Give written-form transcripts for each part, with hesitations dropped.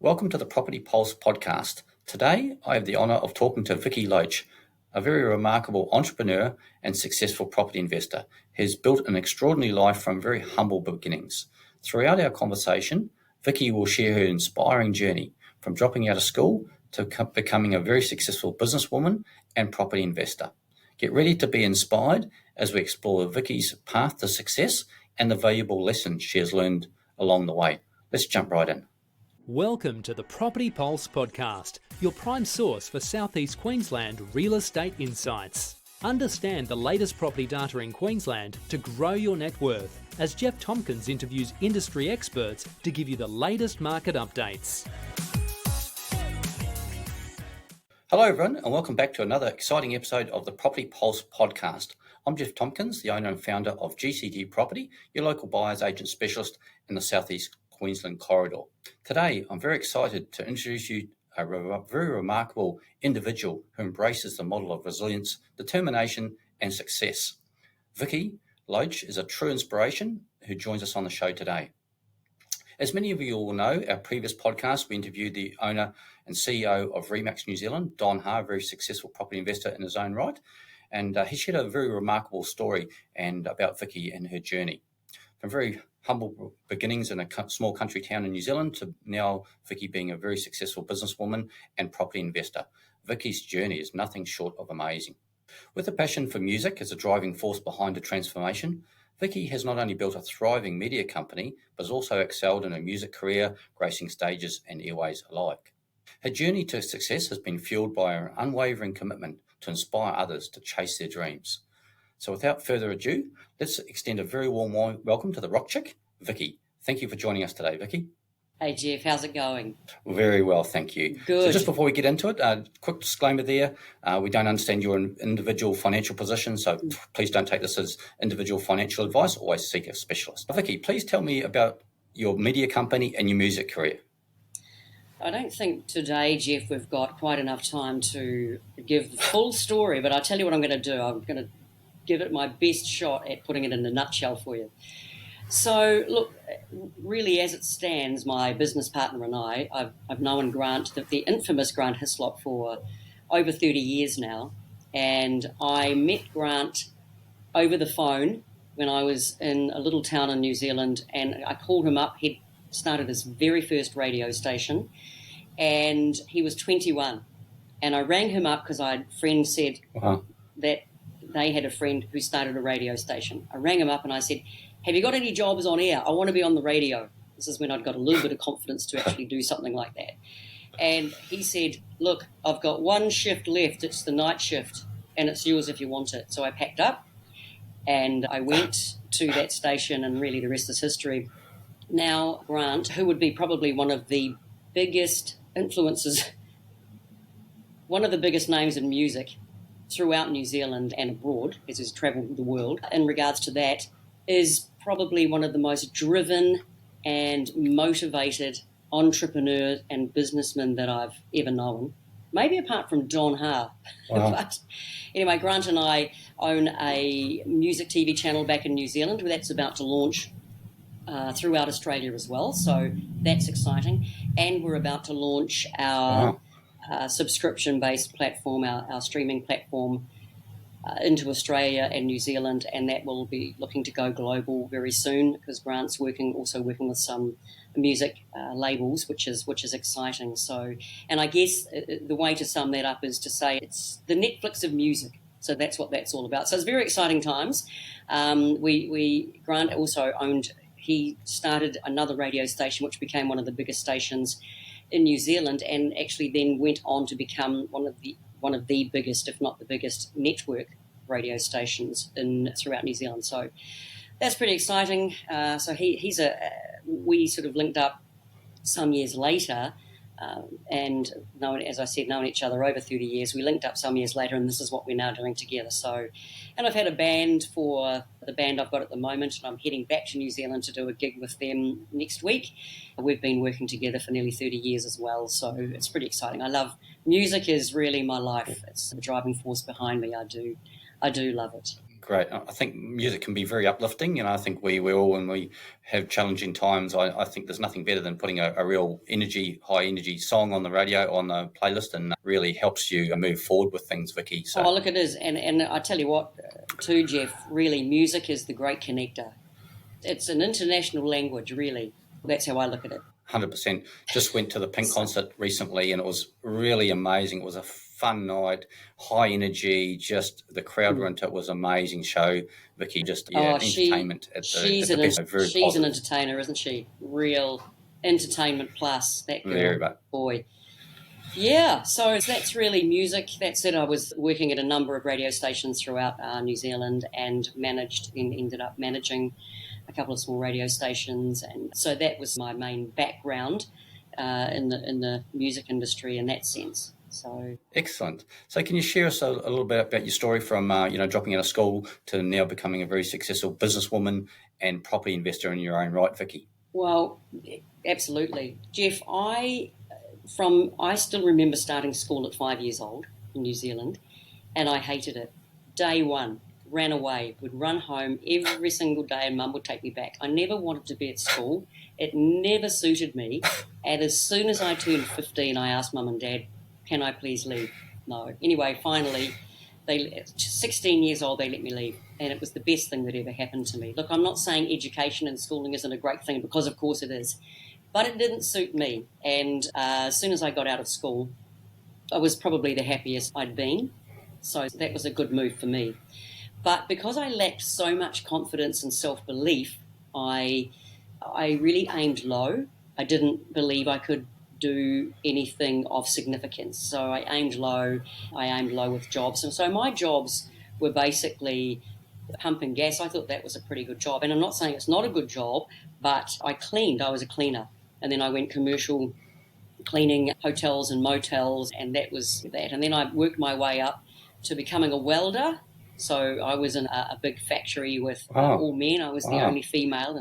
Welcome to the Property Pulse podcast. Today, I have the honour of talking to Vickie Loach, a very remarkable entrepreneur and successful property investor who has built an extraordinary life from very humble beginnings. Throughout our conversation, Vickie will share her inspiring journey from dropping out of school to becoming a very successful businesswoman and property investor. Get ready to be inspired as we explore Vickie's path to success and the valuable lessons she has learned along the way. Let's jump right in. Welcome to the Property Pulse podcast, your prime source for Southeast Queensland real estate insights. Understand the latest property data in Queensland to grow your net worth, as Geoff Tomkins interviews industry experts to give you the latest market updates. Hello everyone, and welcome back to another exciting episode of the Property Pulse podcast. I'm Geoff Tomkins, the owner and founder of GCD Property, your local buyer's agent specialist in the Southeast Queensland corridor. Today, I'm very excited to introduce you a very remarkable individual who embraces the model of resilience, determination, and success. Vickie Loach is a true inspiration who joins us on the show today. As many of you will know, our previous podcast, we interviewed the owner and CEO of Remax New Zealand, Don Ha, a very successful property investor in his own right. And he shared a very remarkable story about Vickie and her journey. From very humble beginnings in a small country town in New Zealand to now Vickie being a very successful businesswoman and property investor. Vickie's journey is nothing short of amazing. With a passion for music as a driving force behind the transformation, Vickie has not only built a thriving media company, but has also excelled in her music career, gracing stages and airways alike. Her journey to success has been fueled by her unwavering commitment to inspire others to chase their dreams. So without further ado, let's extend a very warm welcome to the rock chick, Vickie. Thank you for joining us today, Vickie. Hey, Geoff, how's it going? Very well, thank you. Good. So just before we get into it, quick disclaimer there. We don't understand your individual financial position, so please don't take this as individual financial advice. Always seek a specialist. Vickie, please tell me about your media company and your music career. I don't think today, Geoff, we've got quite enough time to give the full story, but I'll tell you what I'm going to do. I'm going to give it my best shot at putting it in a nutshell for you. So, look, really as it stands, my business partner and I've known Grant, the infamous Grant Hislop, for over 30 years now. And I met Grant over the phone when I was in a little town in New Zealand, and I called him up. He'd started his very first radio station, and he was 21. And I rang him up because a friend said that they had a friend who started a radio station. I rang him up and I said, have you got any jobs on air? I want to be on the radio. This is when I'd got a little bit of confidence to actually do something like that. And he said, look, I've got one shift left. It's the night shift, and it's yours if you want it. So I packed up and I went to that station, and really the rest is history. Now, Grant, who would be probably one of the biggest influences, one of the biggest names in music throughout New Zealand and abroad, as he's travelled the world, in regards to that, is probably one of the most driven and motivated entrepreneurs and businessmen that I've ever known. Maybe apart from Don Ha. Wow. But anyway, Grant and I own a music TV channel back in New Zealand that's about to launch throughout Australia as well. So that's exciting. And we're about to launch our subscription-based platform, our streaming platform, into Australia and New Zealand, and that will be looking to go global very soon because Grant's also working with some music labels, which is exciting. So, and I guess the way to sum that up is to say it's the Netflix of music. So that's what that's all about. So it's very exciting times. Grant also he started another radio station which became one of the biggest stations in New Zealand, and actually then went on to become one of the biggest, if not the biggest, network radio stations throughout New Zealand. So that's pretty exciting. So we sort of linked up some years later, and known each other over 30 years. We linked up some years later, and this is what we're now doing together. So, and I've had a band for the band I've got at the moment, and I'm heading back to New Zealand to do a gig with them next week. We've been working together for nearly 30 years as well, so it's pretty exciting. I love music; is really my life. It's the driving force behind me. I do love it. Great. I think music can be very uplifting. I think we all, when we have challenging times, I think there's nothing better than putting a real high energy song on the radio, on the playlist, and really helps you move forward with things, Vicki. So. Oh, look, it is. And I tell you what, too, Geoff, really, music is the great connector. It's an international language, really. That's how I look at it. 100%. Just went to the Pink concert recently, and it was really amazing. It was a fun night, high energy, just the crowd were into it. Was an amazing show, Vicki. Just entertainment at the best. She's an entertainer, isn't she? Real entertainment plus, that girl. Very much. Boy. Yeah, so that's really music. That said, I was working at a number of radio stations throughout New Zealand and ended up managing a couple of small radio stations, and so that was my main background in the music industry in that sense. So excellent. So can you share us a little bit about your story from dropping out of school to now becoming a very successful businesswoman and property investor in your own right, Vicki? Well, absolutely, Geoff. I still remember starting school at 5 years old in New Zealand, and I hated it. Day one, ran away, would run home every single day, and Mum would take me back. I never wanted to be at school. It never suited me. And as soon as I turned 15, I asked Mum and Dad, can I please leave? No. Anyway, finally, 16 years old, they let me leave. And it was the best thing that ever happened to me. Look, I'm not saying education and schooling isn't a great thing, because of course it is. But it didn't suit me. And as soon as I got out of school, I was probably the happiest I'd been. So that was a good move for me. But because I lacked so much confidence and self-belief, I really aimed low. I didn't believe I could do anything of significance. So I aimed low. I aimed low with jobs. And so my jobs were basically pumping gas. I thought that was a pretty good job. And I'm not saying it's not a good job, but I cleaned. I was a cleaner. And then I went commercial, cleaning hotels and motels, and that was that. And then I worked my way up to becoming a welder. So I was in a big factory with all men. I was the only female,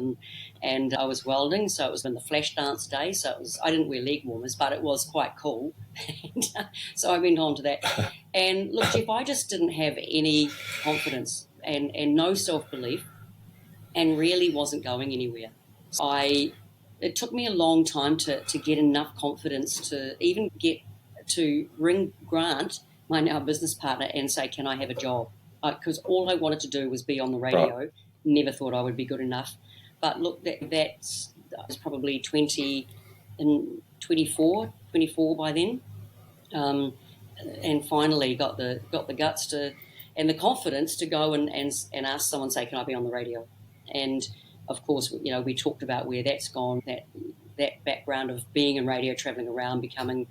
and I was welding. So it was in the flash dance days. So I didn't wear leg warmers, but it was quite cool. So I went on to that. And look, Geoff, I just didn't have any confidence and no self-belief, and really wasn't going anywhere. So it took me a long time to get enough confidence to even get to ring Grant, my now business partner, and say, can I have a job? Because all I wanted to do was be on the radio. Right. Never thought I would be good enough. But look, I was probably 24 by then, and finally got the guts and the confidence to go and ask someone, say, can I be on the radio? And of course, we talked about where that's gone, that background of being in radio, travelling around, becoming,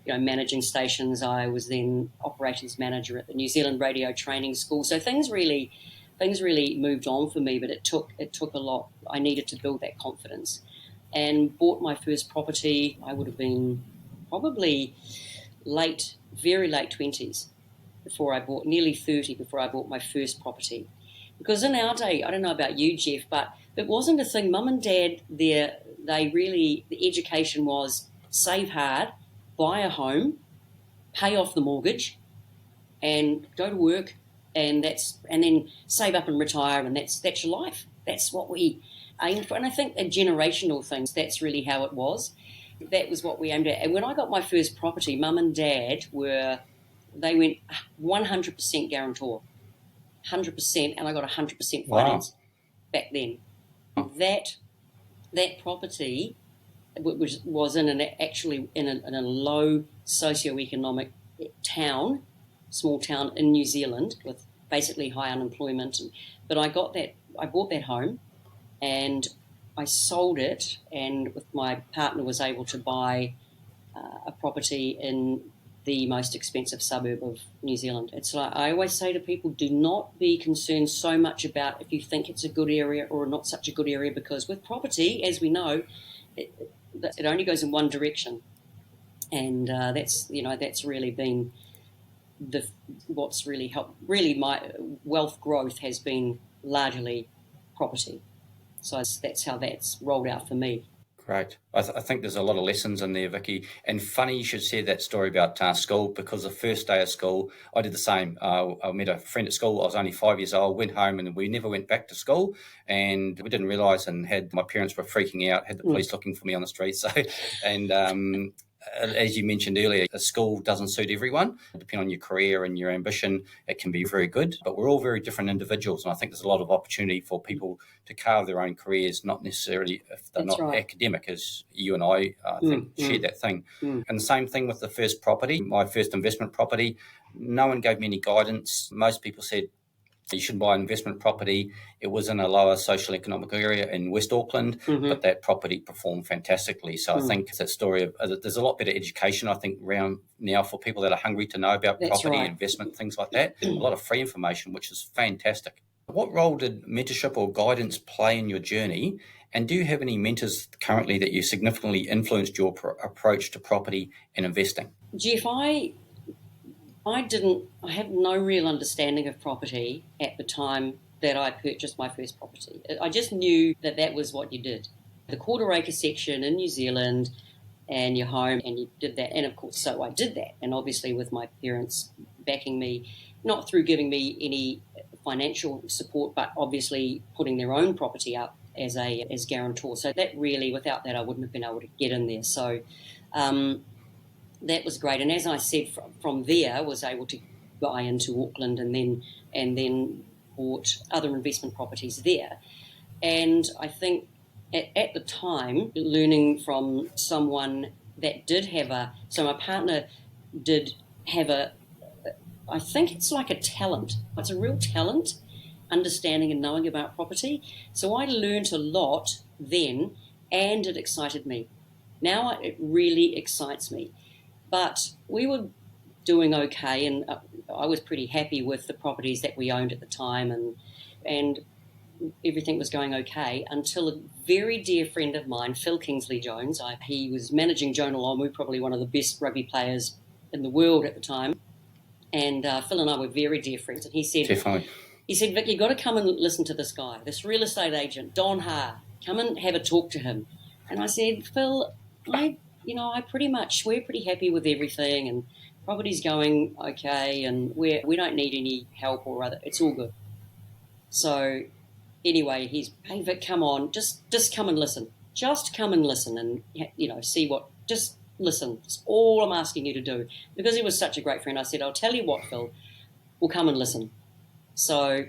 managing stations. I was then operations manager at the New Zealand Radio Training School. So things really moved on for me, but it took a lot. I needed to build that confidence, and bought my first property. I would have been probably very late 20s before I bought, nearly 30 before I bought my first property. Because in our day, I don't know about you, Geoff, but it wasn't a thing. Mum and Dad, the education was save hard, buy a home, pay off the mortgage, and go to work, and then save up and retire, and that's your life. That's what we aimed for. And I think a generational thing, that's really how it was. That was what we aimed at. And when I got my first property, Mum and Dad they went 100% guarantor, 100%, and I got 100% finance back then. That property was actually in a low socioeconomic town, small town in New Zealand with basically high unemployment. But I bought that home, and I sold it, and with my partner was able to buy a property in the most expensive suburb of New Zealand. It's like I always say to people, do not be concerned so much about if you think it's a good area or not such a good area, because with property, as we know, it only goes in one direction, and that's really been what's really helped. Really, my wealth growth has been largely property. So that's how that's rolled out for me. Great. I think there's a lot of lessons in there, Vicki. And funny you should share that story about school, because the first day of school, I did the same. I met a friend at school. I was only 5 years old, went home, and we never went back to school. And we didn't realise, and my parents were freaking out, had the police looking for me on the street. So, and as you mentioned earlier, a school doesn't suit everyone. Depending on your career and your ambition, it can be very good. But we're all very different individuals. And I think there's a lot of opportunity for people to carve their own careers, not necessarily if they're That's not right. academic, as you and I think shared that thing. And the same thing with the first property, my first investment property. No one gave me any guidance. Most people said, you shouldn't buy an investment property. It was in a lower social economic area in West Auckland, but that property performed fantastically. So I think that story of there's a lot better education, I think, around now for people that are hungry to know about property, investment, things like that. A lot of free information, which is fantastic. What role did mentorship or guidance play in your journey? And do you have any mentors currently that you significantly influenced your approach to property and investing? Geoff, I had no real understanding of property at the time that I purchased my first property. I just knew that was what you did. The quarter acre section in New Zealand and your home, and you did that. And of course, so I did that. And obviously with my parents backing me, not through giving me any financial support, but obviously putting their own property up as guarantor. So that really, without that, I wouldn't have been able to get in there. So that was great. And as I said, from there, was able to buy into Auckland and then bought other investment properties there. And I think at the time, learning from someone that did have so my partner did have I think it's like a talent. It's a real talent, understanding and knowing about property. So I learned a lot then, and it excited me. Now it really excites me. But we were doing okay, and I was pretty happy with the properties that we owned at the time, and everything was going okay until a very dear friend of mine, Phil Kingsley-Jones, he was managing Jonah Lomu, probably one of the best rugby players in the world at the time, and Phil and I were very dear friends, and he said, Definitely. Vicki, you've got to come and listen to this guy, this real estate agent, Don Ha. Come and have a talk to him. And I said, Phil, we're pretty happy with everything, and property's going okay, and we don't need any help or other. It's all good. So anyway, hey Vic, come on, just come and listen. Just come and listen, and see what. Just listen. That's all I'm asking you to do. Because he was such a great friend, I said, I'll tell you what, Phil, we'll come and listen. So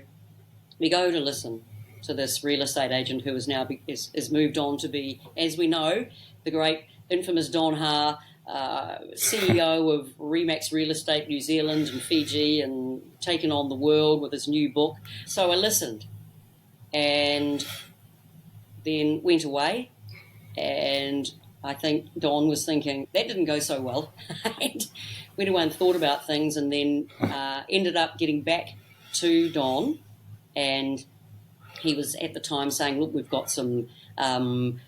we go to listen to this real estate agent who is now is moved on to be, as we know, the great infamous Don Ha, CEO of Remax Real Estate New Zealand and Fiji, and taken on the world with his new book. So I listened and then went away, and I think Don was thinking, that didn't go so well, and went away and thought about things, and then ended up getting back to Don, and he was at the time saying, look, we've got some plan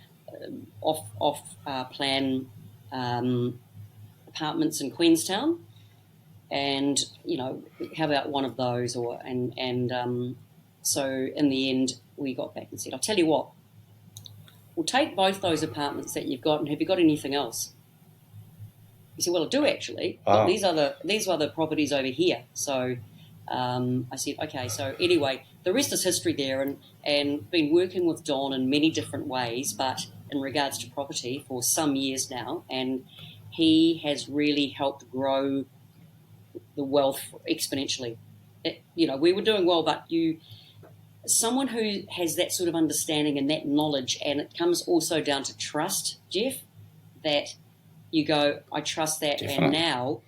apartments in Queenstown, and how about one of those? So in the end, we got back and said, I'll tell you what, we'll take both those apartments that you've got, and have you got anything else? He said, well, I do actually. Wow. But these are the properties over here. So I said, okay. So anyway, the rest is history there, and been working with Don in many different ways, but in regards to property for some years now, and he has really helped grow the wealth exponentially. We were doing well, but someone who has that sort of understanding and that knowledge, and it comes also down to trust, Geoff, that you go, I trust that. Definitely. And now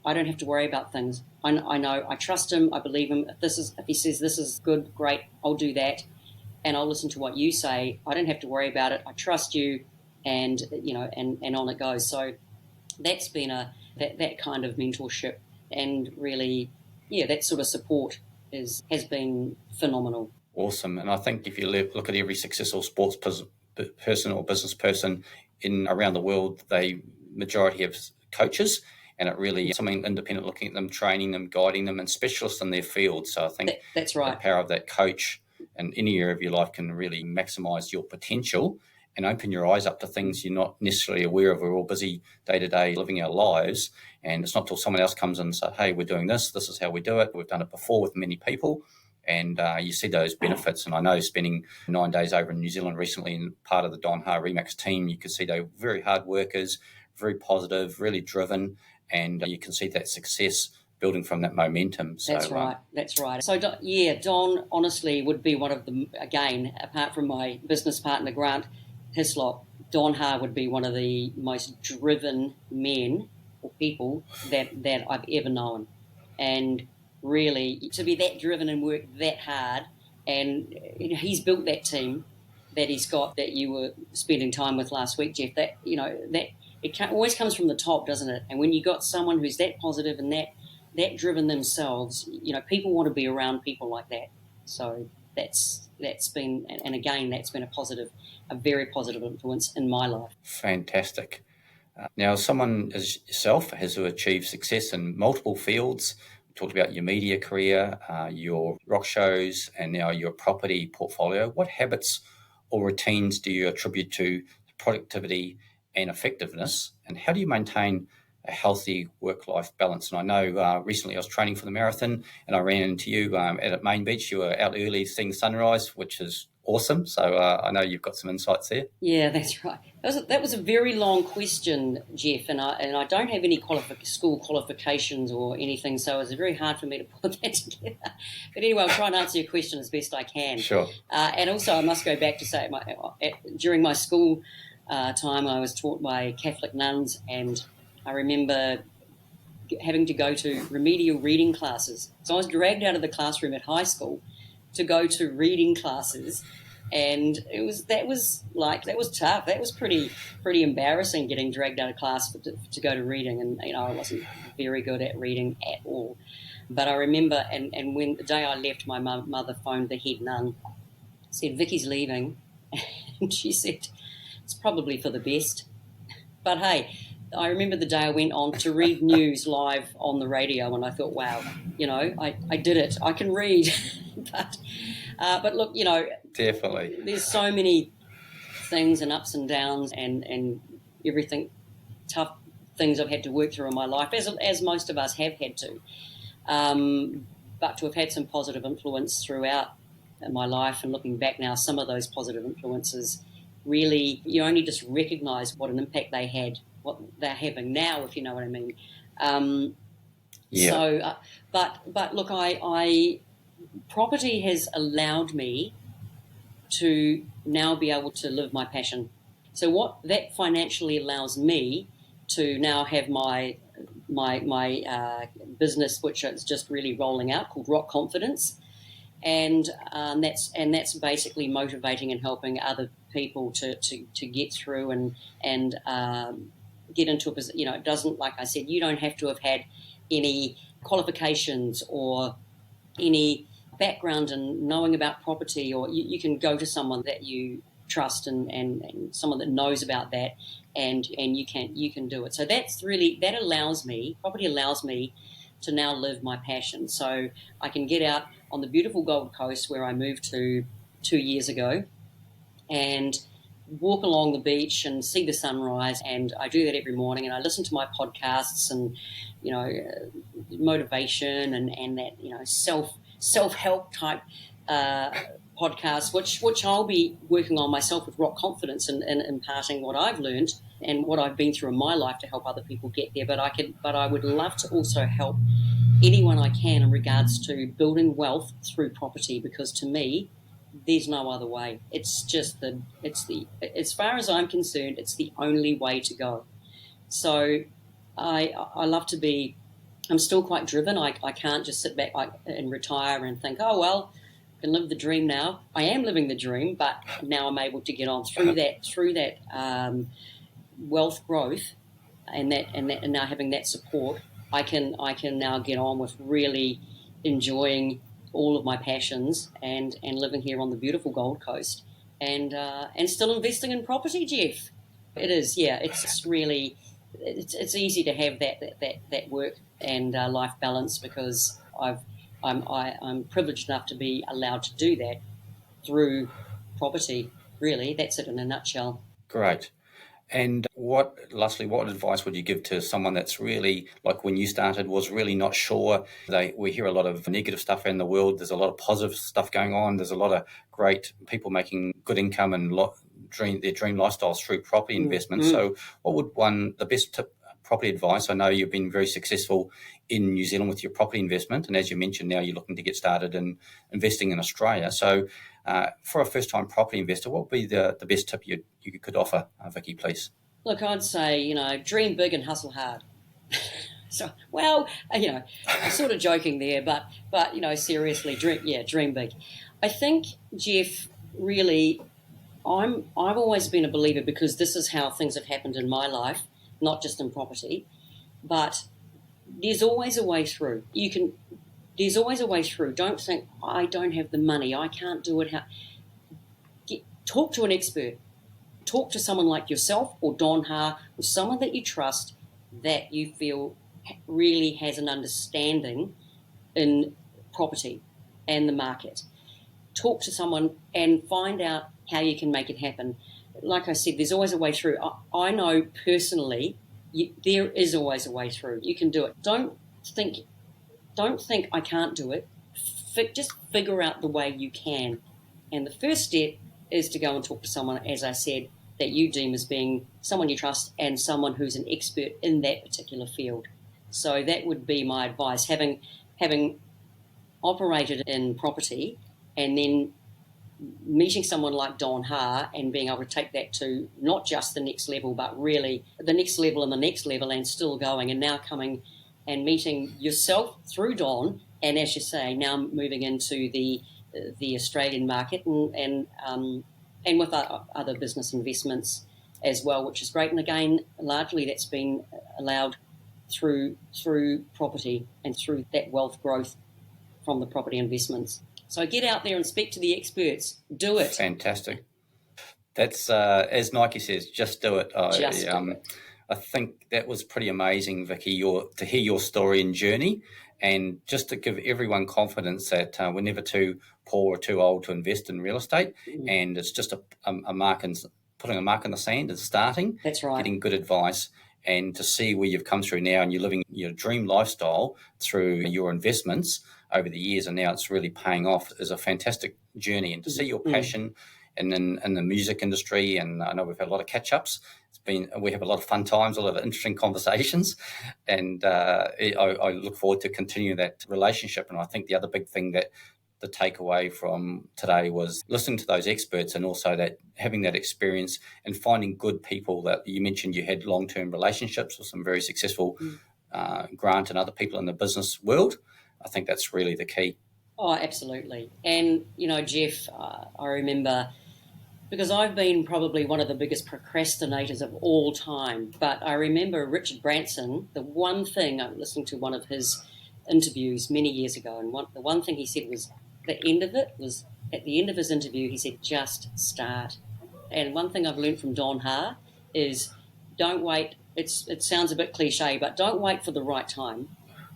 I don't have to worry about things. I know, I trust him, I believe him. If he says this is good, great, I'll do that, and I'll listen to what you say. I don't have to worry about it. I trust you, and and on it goes. So that's been that kind of mentorship, and really, that sort of support has been phenomenal. Awesome. And I think if you look at every successful sports person or business person around the world, they majority have coaches, and it really is something independent, looking at them, training them, guiding them, and specialists in their field. So I think that's right. The power of that coach in any area of your life can really maximize your potential and open your eyes up to things you're not necessarily aware of. We're all busy day to day living our lives, and it's not till someone else comes in and says, hey, we're doing this is how we do it. We've done it before with many people, and you see those benefits. And I know spending 9 days over in New Zealand recently and part of the Don Ha Remax team, you can see they're very hard workers, very positive, really driven, and you can see that success building from that momentum. So, That's right. So, yeah, Don honestly would be one of the, again, apart from my business partner, Grant Hislop, Don Ha would be one of the most driven men or people that I've ever known. And really, to be that driven and work that hard, and he's built that team that he's got that you were spending time with last week, Geoff, that, that it always comes from the top, doesn't it? And when you got someone who's that positive and that driven themselves, people want to be around people like that. So that's been, and again, that's been a very positive influence in my life. Fantastic. Now, someone as yourself has achieved success in multiple fields. We talked about your media career, your rock shows, and now your property portfolio. What habits or routines do you attribute to productivity and effectiveness, and how do you maintain a healthy work-life balance? And I know recently I was training for the marathon and I ran into you at Main Beach. You were out early seeing sunrise, which is awesome. So I know you've got some insights there. Yeah, that's right. That was a very long question, Geoff, and I don't have any school qualifications or anything, so it was very hard for me to put that together. But anyway, I'll try and answer your question as best I can. Sure. And also I must go back to say, during my school time, I was taught by Catholic nuns, and I remember having to go to remedial reading classes. So I was dragged out of the classroom at high school to go to reading classes, and that was tough. That was pretty embarrassing, getting dragged out of class to go to reading, and I wasn't very good at reading at all. But I remember, and when the day I left, my mother phoned the head nun, said Vicky's leaving, and she said it's probably for the best. But hey, I remember the day I went on to read news live on the radio, and I thought, wow, I did it. I can read. but look, definitely, there's so many things and ups and downs and everything, tough things I've had to work through in my life, as most of us have had to. But to have had some positive influence throughout my life, and looking back now, some of those positive influences, really, you only just recognise what an impact they had, what they're having now, if you know what I mean. Yeah. So, but look, property has allowed me to now be able to live my passion. So what that financially allows me to now have my business, which is just really rolling out, called Rock Confidence, and that's basically motivating and helping other people to get through and get into a position. It doesn't, like I said, you don't have to have had any qualifications or any background in knowing about property, or you can go to someone that you trust and someone that knows about that, and you can do it. So property allows me to now live my passion. So I can get out on the beautiful Gold Coast, where I moved to 2 years ago, and walk along the beach and see the sunrise. And I do that every morning, and I listen to my podcasts and motivation and that self-help type podcasts, which I'll be working on myself with Rock Confidence and imparting what I've learned and what I've been through in my life to help other people get there. But I would love to also help anyone I can in regards to building wealth through property, because to me, there's no other way. It's as far as I'm concerned, it's the only way to go. So I love to be. I'm still quite driven. I can't just sit back and retire and think, oh well, I can live the dream now. I am living the dream, but now I'm able to get on through that wealth growth and now having that support. I can now get on with really enjoying all of my passions and living here on the beautiful Gold Coast and still investing in property, Geoff. It is, yeah. It's really, it's easy to have that work and life balance, because I'm privileged enough to be allowed to do that through property, really. That's it in a nutshell. Great. And lastly, what advice would you give to someone that's really, like when you started, was really not sure? We hear a lot of negative stuff in the world. There's a lot of positive stuff going on. There's a lot of great people making good income and their dream lifestyles through property investment. So what would the best tip, property advice? I know you've been very successful in New Zealand with your property investment. And as you mentioned, now you're looking to get started in investing in Australia. So for a first-time property investor, what would be the best tip you could offer, Vicki, please? Look, I'd say, dream big and hustle hard. So, well, I'm sort of joking there, but seriously, dream big. I think, Geoff, really, I've always been a believer, because this is how things have happened in my life, not just in property, but there's always a way through. There's always a way through. Don't think, I don't have the money, I can't do it. Talk to an expert. Talk to someone like yourself or Don Ha, or someone that you trust, that you feel really has an understanding in property and the market. Talk to someone and find out how you can make it happen. Like I said, there's always a way through. I know personally, there is always a way through. You can do it. Don't think I can't do it. Just figure out the way you can. And the first step is to go and talk to someone, as I said, that you deem as being someone you trust and someone who's an expert in that particular field. So that would be my advice. Having operated in property and then meeting someone like Don Ha and being able to take that to not just the next level, but really the next level and the next level, and still going, and now coming and meeting yourself through Don, and as you say, now moving into the Australian market and with other business investments as well, which is great. And again, largely that's been allowed through property and through that wealth growth from the property investments. So get out there and speak to the experts. Do it. Fantastic. That's, as Nike says, just do it. Just do it. I think that was pretty amazing, Vicki, to hear your story and journey, and just to give everyone confidence that we're never too poor or too old to invest in real estate, and it's just a mark and putting a mark in the sand and starting. That's right. Getting good advice, and to see where you've come through now, and you're living your dream lifestyle through your investments over the years, and now it's really paying off, is a fantastic journey. And to see your passion in the music industry, and I know we've had a lot of catch-ups. We have a lot of fun times, a lot of interesting conversations, and I look forward to continuing that relationship. And I think the other big thing that the takeaway from today was listening to those experts, and also that having that experience and finding good people. That you mentioned you had long-term relationships with some very successful Grant and other people in the business world. I think that's really the key. Oh, absolutely. And, Geoff, I remember, because I've been probably one of the biggest procrastinators of all time, but I remember Richard Branson, the one thing, I'm listening to one of his interviews many years ago, and the one thing he said was, at the end of his interview, he said, just start. And one thing I've learned from Don Ha is, don't wait. It sounds a bit cliche, but don't wait for the right time.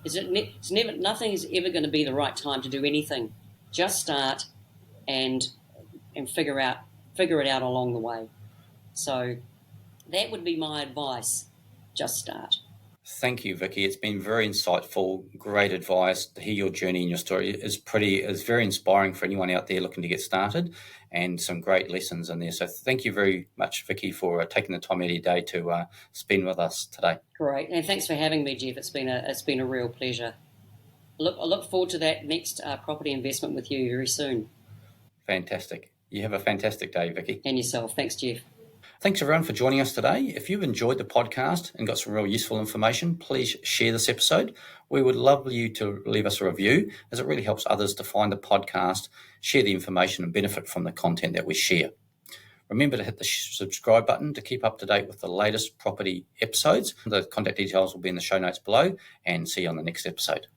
Nothing is ever going to be the right time to do anything. Just start and figure it out along the way. So that would be my advice. Just start. Thank you, Vicki. It's been very insightful, great advice. To hear your journey and your story is very inspiring for anyone out there looking to get started, and some great lessons in there. So thank you very much, Vicki, for taking the time out of your day to spend with us today. Great, and thanks for having me, Geoff. It's been a real pleasure. I look forward to that next property investment with you very soon. Fantastic. You have a fantastic day, Vicki. And yourself. Thanks, Geoff. Thanks, everyone, for joining us today. If you've enjoyed the podcast and got some real useful information, please share this episode. We would love you to leave us a review, as it really helps others to find the podcast, share the information, and benefit from the content that we share. Remember to hit the subscribe button to keep up to date with the latest property episodes. The contact details will be in the show notes below, and see you on the next episode.